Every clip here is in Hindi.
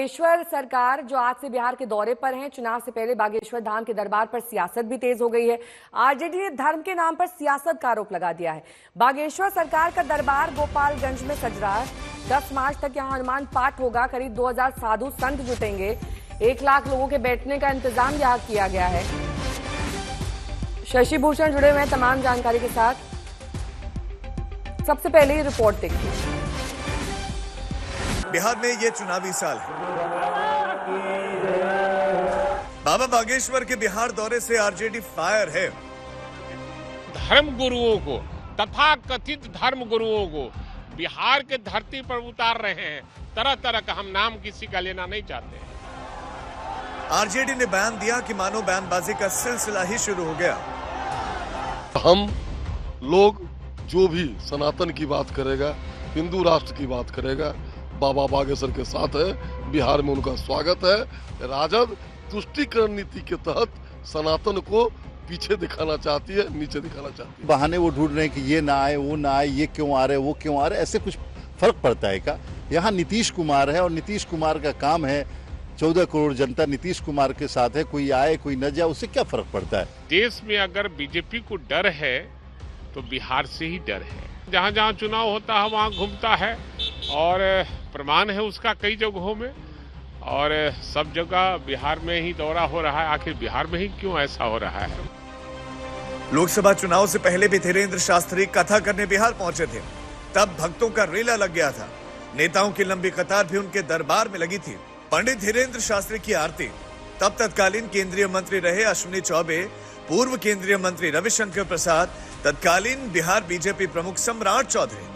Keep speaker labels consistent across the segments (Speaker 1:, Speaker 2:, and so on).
Speaker 1: बागेश्वर सरकार जो आज से बिहार के दौरे पर है, चुनाव से पहले बागेश्वर धाम के दरबार पर सियासत भी तेज हो गई है। आरजेडी ने धर्म के नाम पर सियासत का आरोप लगा दिया है। बागेश्वर सरकार का दरबार गोपालगंज में सज रहा है। 10 मार्च तक यहां हनुमान पाठ होगा। करीब 2000 साधु संत जुटेंगे। 1 लाख लोगों के बैठने का इंतजाम यहां किया गया है। शशि भूषण जुड़े हुए हैं तमाम जानकारी के साथ। सबसे पहले ये रिपोर्ट देखिए।
Speaker 2: बिहार में ये चुनावी साल है। बाबा बागेश्वर के बिहार दौरे से आरजेडी फायर है।
Speaker 3: धर्म गुरुओं को, तथा कथित धर्म गुरुओं को बिहार के धरती पर उतार रहे हैं। तरह तरह का, हम नाम किसी का लेना नहीं चाहते।
Speaker 2: आरजेडी ने बयान दिया कि मानो बयानबाजी का सिलसिला ही शुरू हो गया।
Speaker 4: हम लोग जो भी सनातन की बात करेगा, हिंदू राष्ट्र की बात करेगा, बाबा बागेश्वर के साथ है। बिहार में उनका स्वागत है। राजद तुष्टीकरण नीति के तहत सनातन को पीछे दिखाना चाहती है, नीचे दिखाना चाहती है।
Speaker 5: बहाने वो ढूंढ रहे हैं कि ये ना आए, वो ना आए, ये क्यों आ रहे, वो क्यों आ रहे। ऐसे कुछ फर्क पड़ता है क्या? यहाँ नीतीश कुमार है और नीतीश कुमार का काम है। 14 करोड़ जनता नीतीश कुमार के साथ है। कोई आए कोई न जाए, उससे क्या फर्क पड़ता है?
Speaker 3: देश में अगर बीजेपी को डर है तो बिहार से ही डर है। जहां जहां चुनाव होता है वहां घूमता है और प्रमाण है उसका कई जगहों में, और सब जगह बिहार में ही दौरा हो रहा है। आखिर बिहार में ही क्यों ऐसा हो रहा है?
Speaker 2: लोकसभा चुनाव से पहले भी धीरेन्द्र शास्त्री कथा करने बिहार पहुंचे थे। तब भक्तों का रेला लग गया था। नेताओं की लंबी कतार भी उनके दरबार में लगी थी। पंडित धीरेन्द्र शास्त्री की आरती। तब तत्कालीन केंद्रीय मंत्री रहे अश्विनी चौबे, पूर्व केंद्रीय मंत्री रविशंकर प्रसाद, तत्कालीन बिहार बीजेपी प्रमुख सम्राट चौधरी,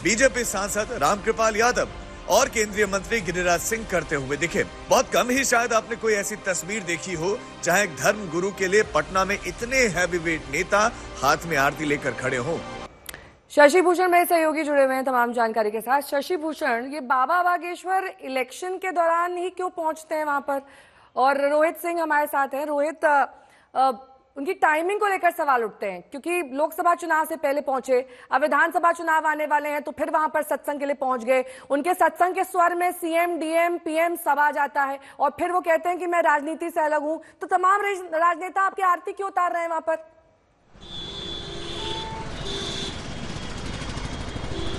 Speaker 2: बीजेपी सांसद रामकृपाल यादव और केंद्रीय मंत्री गिरिराज सिंह करते हुए दिखे। बहुत कम ही शायद आपने कोई ऐसी तस्वीर देखी हो जहां एक धर्म गुरु के लिए पटना में इतने हैवीवेट नेता हाथ में आरती लेकर खड़े हों।
Speaker 1: शशि भूषण मेरे सहयोगी जुड़े हुए हैं तमाम जानकारी के साथ। शशि भूषण, ये बाबा बागेश्वर इलेक्शन के दौरान ही क्यों पहुंचते हैं वहां पर? और रोहित सिंह हमारे साथ हैं। रोहित, उनकी टाइमिंग को लेकर सवाल उठते हैं क्योंकि लोकसभा चुनाव से पहले पहुंचे, अब विधानसभा चुनाव आने वाले हैं तो फिर वहां पर सत्संग के लिए पहुंच गए। उनके सत्संग के स्वर में सीएम, डीएम, पीएम सब आ जाता है और फिर वो कहते हैं कि मैं राजनीति से अलग हूं। तो तमाम राजनेता आपकी आरती क्यों उतार रहे हैं वहां पर?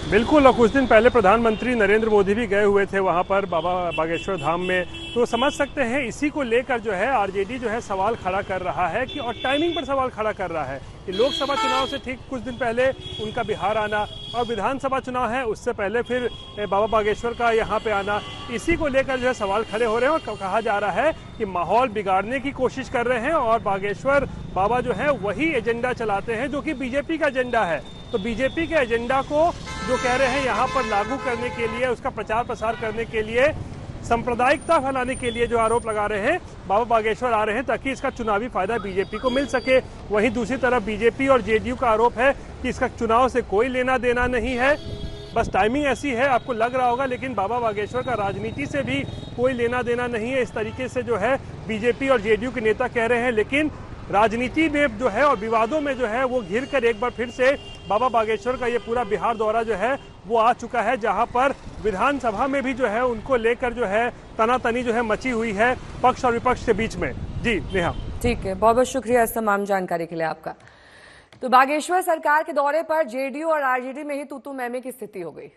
Speaker 6: बिल्कुल, और कुछ दिन पहले प्रधानमंत्री नरेंद्र मोदी भी गए हुए थे वहां पर बाबा बागेश्वर धाम में। तो समझ सकते हैं इसी को लेकर जो है आरजेडी जो है सवाल खड़ा कर रहा है कि, और टाइमिंग पर सवाल खड़ा कर रहा है कि लोकसभा चुनाव से ठीक कुछ दिन पहले उनका बिहार आना और विधानसभा चुनाव है उससे पहले फिर बाबा बागेश्वर का यहाँ पे आना। इसी को लेकर जो है सवाल खड़े हो रहे हैं और कहा जा रहा है कि माहौल बिगाड़ने की कोशिश कर रहे हैं और बागेश्वर बाबा जो है वही एजेंडा चलाते हैं जो कि बीजेपी का एजेंडा है। तो बीजेपी के एजेंडा को जो कह रहे हैं यहाँ पर लागू करने के लिए, उसका प्रचार प्रसार करने के लिए, सांप्रदायिकता फैलाने के लिए जो आरोप लगा रहे हैं, बाबा बागेश्वर आ रहे हैं ताकि इसका चुनावी फायदा बीजेपी को मिल सके। वहीं दूसरी तरफ बीजेपी और जेडीयू का आरोप है कि इसका चुनाव से कोई लेना देना नहीं है, बस टाइमिंग ऐसी है, आपको लग रहा होगा, लेकिन बाबा बागेश्वर का राजनीति से भी कोई लेना देना नहीं है। इस तरीके से जो है बीजेपी और जेडीयू के नेता कह रहे हैं। लेकिन राजनीति में जो है और विवादों में जो है वो घिर कर एक बार फिर से बाबा बागेश्वर का ये पूरा बिहार दौरा जो है वो आ चुका है, जहां पर विधानसभा में भी जो है उनको लेकर जो है तनातनी जो है मची हुई है पक्ष और विपक्ष के बीच में। जी नेहा,
Speaker 1: ठीक है, बहुत बहुत शुक्रिया इस तमाम जानकारी के लिए आपका। तो बागेश्वर सरकार के दौरे पर जेडीयू और आरजेडी में ही तू मैमे की स्थिति हो गई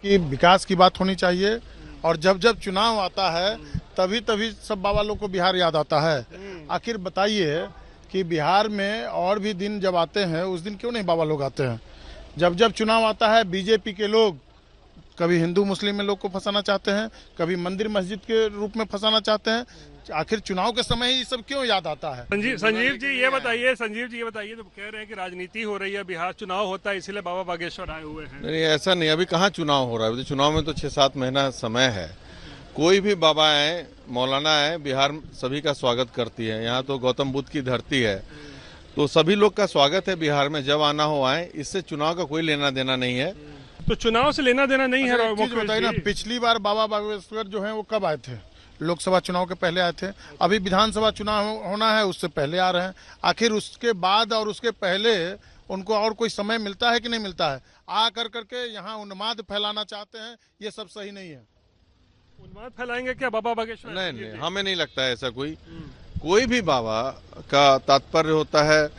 Speaker 7: कि विकास की बात होनी चाहिए, और जब जब चुनाव आता है तभी तभी सब बाबा लोग को बिहार याद आता है। आखिर बताइए कि बिहार में और भी दिन जब आते हैं उस दिन क्यों नहीं बाबा लोग आते हैं? जब जब चुनाव आता है बीजेपी के लोग कभी हिंदू मुस्लिम में लोग को फंसाना चाहते हैं, कभी मंदिर मस्जिद के रूप में फंसाना चाहते हैं। आखिर चुनाव के समय ही सब क्यों याद आता है?
Speaker 6: संजीव जी ये बताइए, तो कह रहे हैं कि राजनीति हो रही है, बिहार चुनाव होता है इसीलिए बाबा बागेश्वर आए हुए हैं।
Speaker 8: नहीं, ऐसा नहीं, अभी कहाँ चुनाव हो रहा है? चुनाव में तो 6-7 महीना समय है। कोई भी बाबा आए, मौलाना आए, बिहार सभी का स्वागत करती है। यहाँ तो गौतम बुद्ध की धरती है, तो सभी लोग का स्वागत है बिहार में। जब आना हो आए, इससे चुनाव का कोई लेना देना नहीं है।
Speaker 6: तो चुनाव से लेना देना नहीं है।
Speaker 7: बताइए ना, पिछली बार बाबा बागेश्वर जो है वो कब आए थे? लोकसभा चुनाव के पहले आए थे। अभी विधानसभा चुनाव होना है उससे पहले आ रहे हैं। आखिर उसके बाद और उसके पहले उनको और कोई समय मिलता है कि नहीं मिलता है। आ कर करके यहाँ उन्माद फैलाना चाहते हैं, ये सब सही नहीं है।
Speaker 6: उन्माद फैलाएंगे क्या बाबा बागेश्वर?
Speaker 8: नहीं, हमें नहीं लगता है ऐसा। कोई भी बाबा का तात्पर्य होता है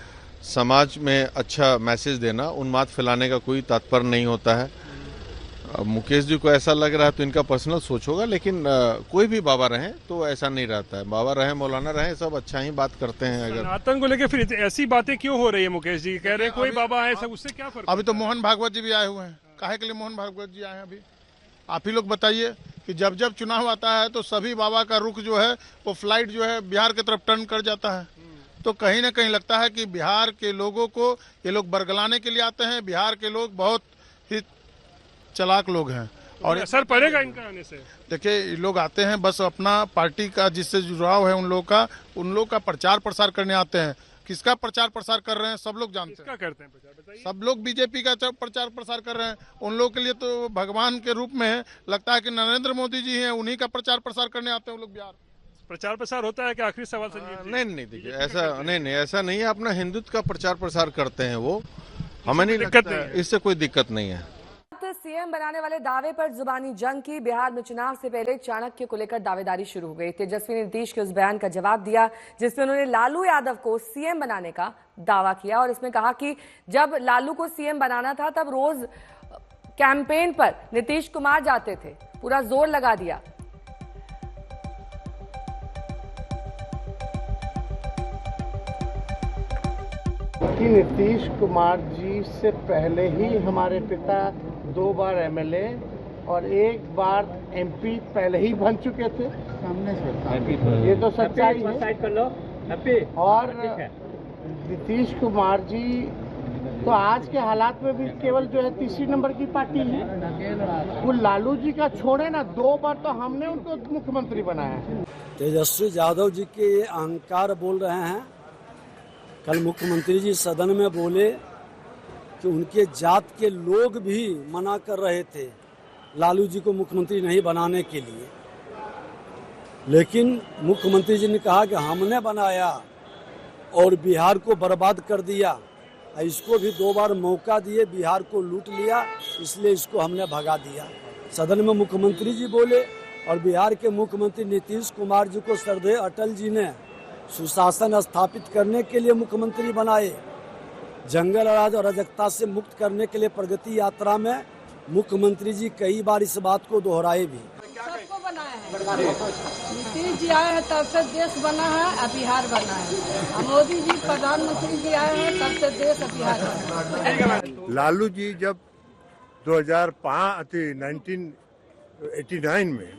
Speaker 8: समाज में अच्छा मैसेज देना, उन्माद फैलाने का कोई तात्पर्य नहीं होता है। अब मुकेश जी को ऐसा लग रहा है तो इनका पर्सनल सोच होगा, लेकिन कोई भी बाबा रहे तो ऐसा नहीं रहता है। बाबा रहे, मौलाना रहे, सब अच्छा ही बात करते हैं। अगर
Speaker 6: सनातन को लेकर फिर ऐसी बातें क्यों हो रही है? मुकेश जी कह रहे हैं कोई बाबा है, सब उससे क्या फर्क?
Speaker 7: अभी तो मोहन भागवत जी भी आए हुए हैं। काहे के लिए मोहन भागवत जी आए हैं? अभी आप ही लोग बताइए कि जब जब चुनाव आता है तो सभी बाबा का रुख जो है वो फ्लाइट जो है बिहार की तरफ टर्न कर जाता है। तो कहीं ना कहीं लगता है कि बिहार के लोगों को ये लोग बरगलाने के लिए आते हैं। बिहार के लोग बहुत ही चालाक लोग हैं और
Speaker 6: असर पड़ेगा इनका आने से।
Speaker 7: देखिए, ये लोग आते हैं बस अपना पार्टी का जिससे जुड़ाव है उन लोग का प्रचार प्रसार करने आते हैं। किसका प्रचार प्रसार कर रहे हैं सब लोग जानते हैं।
Speaker 6: किसका करते हैं प्रचार बताइए?
Speaker 7: सब लोग बीजेपी का प्रचार प्रसार कर रहे हैं। उन लोगों के लिए तो भगवान के रूप में लगता है कि नरेंद्र मोदी जी हैं, उन्हीं का प्रचार प्रसार करने आते हैं वो लोग बिहार।
Speaker 6: प्रचार प्रसार होता है क्या? आखिरी सवाल संजीव जी।
Speaker 8: नहीं देखिए, ऐसा नहीं है। अपना हिंदुत्व का प्रचार प्रसार करते हैं वो, हमें नहीं
Speaker 6: दिक्कत
Speaker 8: लगता
Speaker 6: नहीं है।
Speaker 8: इससे कोई दिक्कत नहीं है।
Speaker 1: सीएम बनाने वाले दावे पर जुबानी जंग की। बिहार में चुनाव से पहले चाणक्य को लेकर दावेदारी शुरू हो गई। तेजस्वी ने नीतीश के उस बयान का जवाब दिया जिसमें उन्होंने लालू यादव को सीएम बनाने का दावा किया और इसमें कहा कि जब लालू को सीएम बनाना था तब रोज कैंपेन पर नीतीश कुमार जाते थे, पूरा जोर लगा दिया।
Speaker 9: कि नीतीश कुमार जी से पहले ही हमारे पिता 2 बार एमएलए और 1 बार एमपी पहले ही बन चुके थे। सामने से ये तो सच्चाई है। और नीतीश कुमार जी तो आज के हालात में भी केवल जो है तीसरी नंबर की पार्टी है। वो लालू जी का छोड़े ना, 2 बार तो हमने उनको मुख्यमंत्री बनाया।
Speaker 10: तेजस्वी यादव जी के ये अहंकार बोल रहे हैं। कल मुख्यमंत्री जी सदन में बोले कि उनके जात के लोग भी मना कर रहे थे लालू जी को मुख्यमंत्री नहीं बनाने के लिए, लेकिन मुख्यमंत्री जी ने कहा कि हमने बनाया और बिहार को बर्बाद कर दिया। इसको भी 2 बार मौका दिए, बिहार को लूट लिया, इसलिए इसको हमने भगा दिया। सदन में मुख्यमंत्री जी बोले और बिहार के मुख्यमंत्री नीतीश कुमार जी को श्रद्धेय अटल जी ने सुशासन स्थापित करने के लिए मुख्यमंत्री बनाए। जंगल राज और अराजकता से मुक्त करने के लिए प्रगति यात्रा में मुख्यमंत्री जी कई बार इस बात को दोहराए भी।
Speaker 11: सबको बनाया है। नीतीश जी आए हैं तब से देश बना है और बिहार बना है। मोदी जी प्रधानमंत्री जी आए हैं तब से देश और बिहार बना है।
Speaker 12: लालू जी जब 1989 में,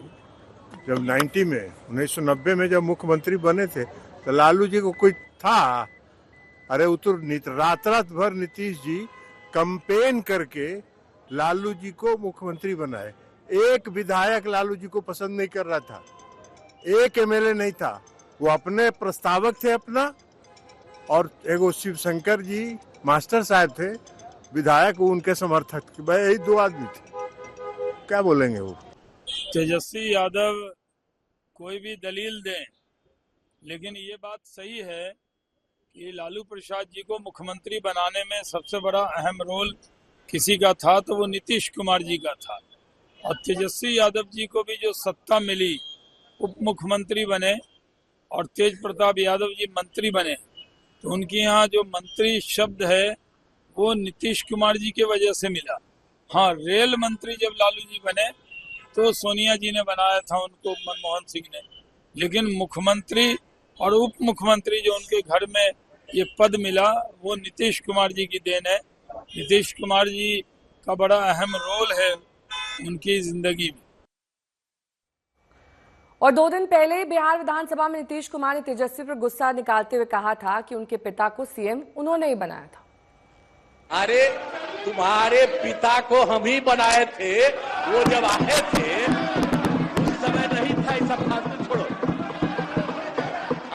Speaker 12: जब 1990 में जब मुख्यमंत्री बने थे तो लालू जी को कोई था? अरे रात भर नीतीश जी कैंपेन करके लालू जी को मुख्यमंत्री बनाए। एक विधायक लालू जी को पसंद नहीं कर रहा था, एक एमएलए नहीं था। वो अपने प्रस्तावक थे अपना, और एगो शिव शंकर जी मास्टर साहब थे विधायक, वो उनके समर्थक। भाई यही 2 आदमी थे, क्या बोलेंगे वो?
Speaker 13: तेजस्वी यादव कोई भी दलील दें, लेकिन ये बात सही है कि लालू प्रसाद जी को मुख्यमंत्री बनाने में सबसे बड़ा अहम रोल किसी का था तो वो नीतीश कुमार जी का था। और तेजस्वी यादव जी को भी जो सत्ता मिली, उप मुख्यमंत्री बने और तेज प्रताप यादव जी मंत्री बने, तो उनके यहाँ जो मंत्री शब्द है वो नीतीश कुमार जी के वजह से मिला। हाँ, रेल मंत्री जब लालू जी बने तो सोनिया जी ने बनाया था उनको, मनमोहन सिंह ने, लेकिन मुख्यमंत्री और उप मुख्यमंत्री जो उनके घर में ये पद मिला वो नीतीश कुमार जी की देन है। नीतीश कुमार जी का बड़ा अहम रोल है उनकी जिंदगी में।
Speaker 1: और 2 दिन पहले बिहार विधानसभा में नीतीश कुमार ने तेजस्वी पर गुस्सा निकालते हुए कहा था कि उनके पिता को सीएम उन्होंने ही बनाया था।
Speaker 14: अरे तुम्हारे पिता को हम ही बनाए थे, वो जब आए थे उस समय नहीं था। ये सब फालतू छोड़ो।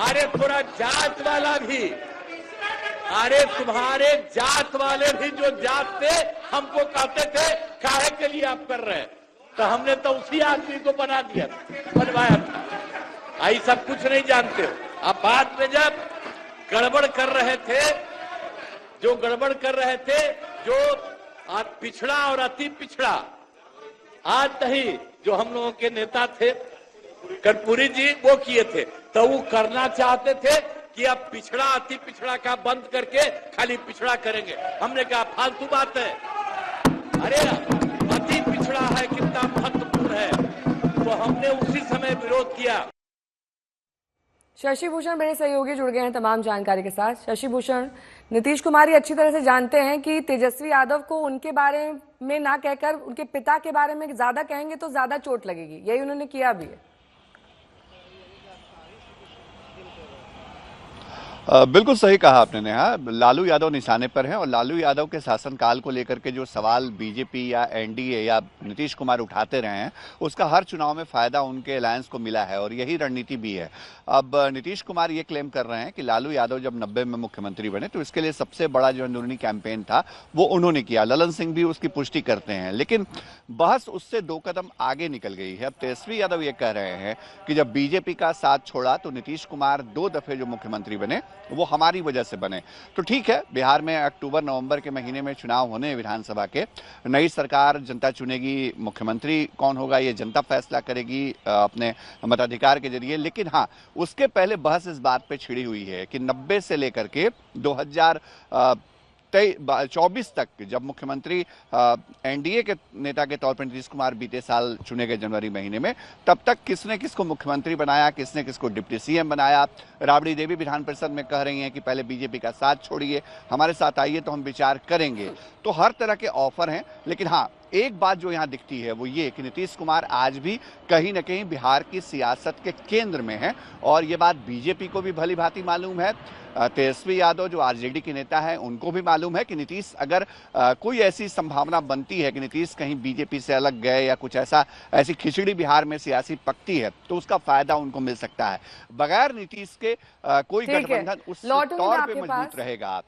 Speaker 14: अरे थोड़ा जात वाला भी, अरे तुम्हारे जात वाले भी जो जात थे हमको कहते थे काहे के लिए आप कर रहे हैं, तो हमने तो उसी आदमी को बना दिया, बनवाया था। आई सब कुछ नहीं जानते हो। अब बाद में जब गड़बड़ कर रहे थे, जो गड़बड़ कर रहे थे, जो पिछड़ा और अति पिछड़ा, आज नहीं, जो हम लोगों के नेता थे कर्पूरी जी, वो किए थे, तो वो करना चाहते थे कि अब पिछड़ा अति पिछड़ा का बंद करके खाली पिछड़ा करेंगे। हमने कहा फालतू बात है, अरे अति पिछड़ा है कितना महत्वपूर्ण है, तो हमने उसी समय विरोध किया।
Speaker 1: शशि भूषण मेरे सहयोगी जुड़ गए हैं तमाम जानकारी के साथ। शशि भूषण, नीतीश कुमार ये अच्छी तरह से जानते हैं कि तेजस्वी यादव को उनके बारे में ना कहकर उनके पिता के बारे में ज्यादा कहेंगे तो ज्यादा चोट लगेगी, यही उन्होंने किया भी है।
Speaker 15: बिल्कुल सही कहा आपने नेहा। लालू यादव निशाने पर हैं और लालू यादव के शासनकाल को लेकर के जो सवाल बीजेपी या एनडीए या नीतीश कुमार उठाते रहे हैं, उसका हर चुनाव में फायदा उनके अलायंस को मिला है और यही रणनीति भी है। अब नीतीश कुमार ये क्लेम कर रहे हैं कि लालू यादव जब 90 में मुख्यमंत्री बने तो इसके लिए सबसे बड़ा जो अंदरूनी कैंपेन था वो उन्होंने किया। ललन सिंह भी उसकी पुष्टि करते हैं, लेकिन बहस उससे 2 कदम आगे निकल गई है। अब तेजस्वी यादव ये कह रहे हैं कि जब बीजेपी का साथ छोड़ा तो नीतीश कुमार 2 दफे जो मुख्यमंत्री बने वो हमारी वजह से बने। तो ठीक है, बिहार में अक्टूबर नवंबर के महीने में चुनाव होने हैं विधानसभा के, नई सरकार जनता चुनेगी, मुख्यमंत्री कौन होगा ये जनता फैसला करेगी अपने मताधिकार के जरिए। लेकिन हाँ, उसके पहले बहस इस बात पे छिड़ी हुई है कि 90 से लेकर के 2024 तक जब मुख्यमंत्री एनडीए के नेता के तौर पर नीतीश कुमार बीते साल चुने गए जनवरी महीने में, तब तक किसने किसको मुख्यमंत्री बनाया, किसने किसको डिप्टी सीएम बनाया। राबड़ी देवी विधान परिषद में कह रही हैं कि पहले बीजेपी का साथ छोड़िए, हमारे साथ आइए तो हम विचार करेंगे। तो हर तरह के ऑफर हैं, लेकिन हाँ, एक बात जो यहाँ दिखती है वो ये कि नीतीश कुमार आज भी कहीं न कहीं बिहार की सियासत के केंद्र में है और ये बात बीजेपी को भी भली भांति मालूम है। तेजस्वी यादव जो आरजेडी के नेता हैं उनको भी मालूम है कि नीतीश अगर कोई ऐसी संभावना बनती है कि नीतीश कहीं बीजेपी से अलग गए या कुछ ऐसी खिचड़ी बिहार में सियासी पकती है तो उसका फायदा उनको मिल सकता है। बगैर नीतीश के कोई गठबंधन उस तौर पे मजबूत रहेगा।